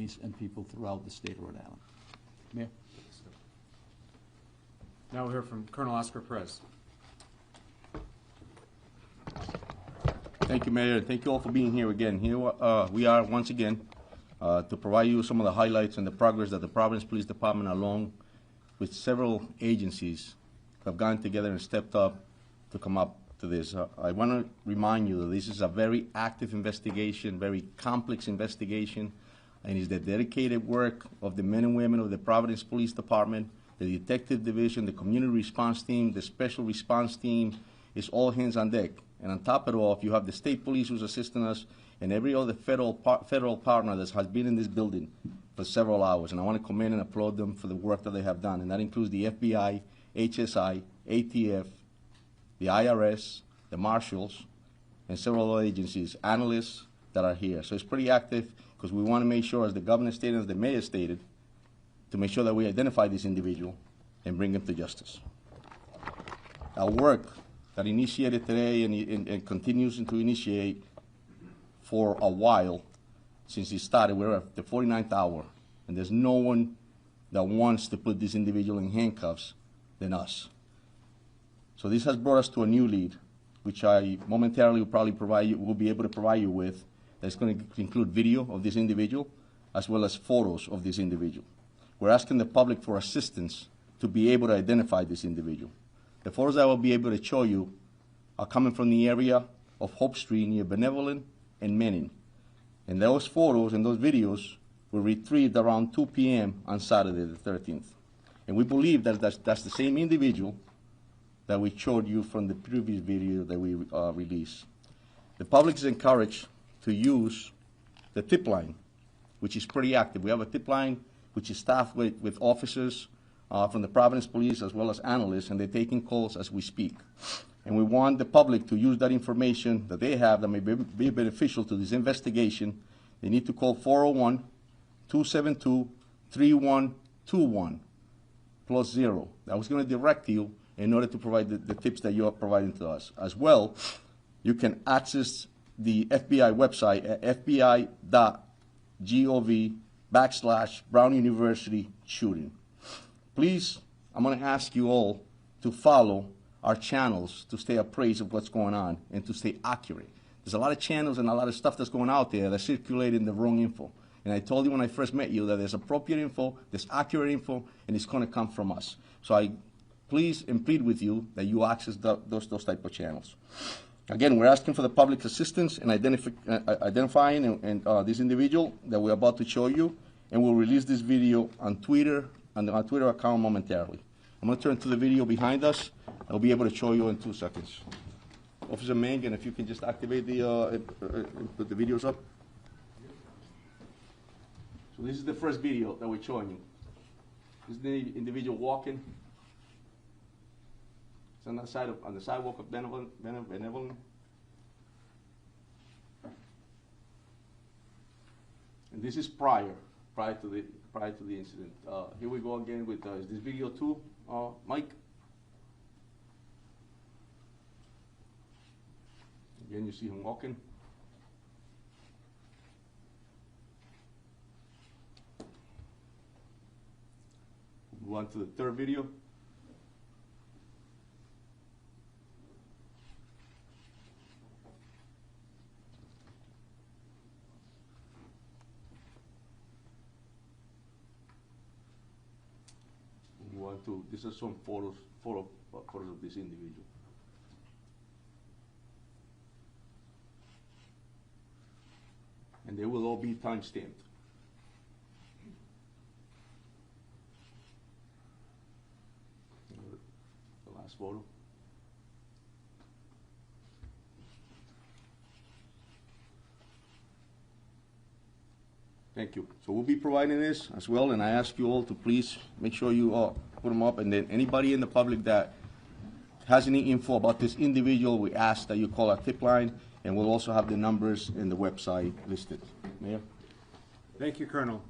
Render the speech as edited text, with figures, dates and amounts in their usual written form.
families and people throughout the state of Rhode Island. Mayor? Now we'll hear from Colonel Oscar Perez. Thank you, Mayor, and thank you all for being here again. Here we are once again to provide you some of the highlights and the progress that the Providence Police Department, along with several agencies, have gotten together and stepped up to come up to this. I want to remind you that this is a very active investigation, very complex investigation, and it's the dedicated work of the men and women of the Providence Police Department, the Detective Division, the Community Response Team, the Special Response Team. It's all hands on deck. And on top of it all, you have the state police who's assisting us and every other federal partner that has been in this building for several hours. And I want to commend and applaud them for the work that they have done. And that includes the FBI, HSI, ATF, the IRS, the marshals, and several other agencies, analysts that are here. So it's pretty active because we want to make sure, as the governor stated, as the mayor stated, to make sure that we identify this individual and bring him to justice. Our work that initiated today and continues to initiate for a while since it started. We're at the 49th hour, and there's no one that wants to put this individual in handcuffs than us. So this has brought us to a new lead, which I momentarily will probably will be able to provide you with. That's going to include video of this individual as well as photos of this individual. We're asking the public for assistance to be able to identify this individual. The photos I will be able to show you are coming from the area of Hope Street near Benevolent and Manning. And those photos and those videos were retrieved around 2 p.m. on Saturday the 13th. And we believe that that's the same individual that we showed you from the previous video that we released. The public is encouraged to use the tip line, which is pretty active. We have a tip line which is staffed with officers from the Providence Police as well as analysts, and they're taking calls as we speak. And we want the public to use that information that they have that may be beneficial to this investigation. They need to call 401-272-3121 +0. I was going to direct you in order to provide the tips that you are providing to us. As well, you can access the FBI website at fbi.gov/Brown University shooting. Please, I'm going to ask you all to follow our channels to stay appraised of what's going on and to stay accurate. There's a lot of channels and a lot of stuff that's going out there that's circulating the wrong info. And I told you when I first met you that there's appropriate info, there's accurate info, and it's going to come from us. So I please and plead with you that you access those type of channels. Again, we're asking for the public's assistance in identifying this individual that we're about to show you, and we'll release this video on Twitter, on our Twitter account momentarily. I'm going to turn to the video behind us. I'll be able to show you in 2 seconds. Officer Mangan, if you can just activate put the videos up. So this is the first video that we're showing you. This is the individual walking. It's on the sidewalk of Benevolent. And this is prior to the incident. Here we go again with is this video too, Mike? Again, you see him walking. Move on to the third video. These are some photos of this individual. And they will all be time-stamped. The last photo. Thank you. So we'll be providing this as well, and I ask you all to please make sure you put them up, and then anybody in the public that has any info about this individual, we ask that you call our tip line, and we'll also have the numbers in the website listed. Mayor? Thank you, Colonel.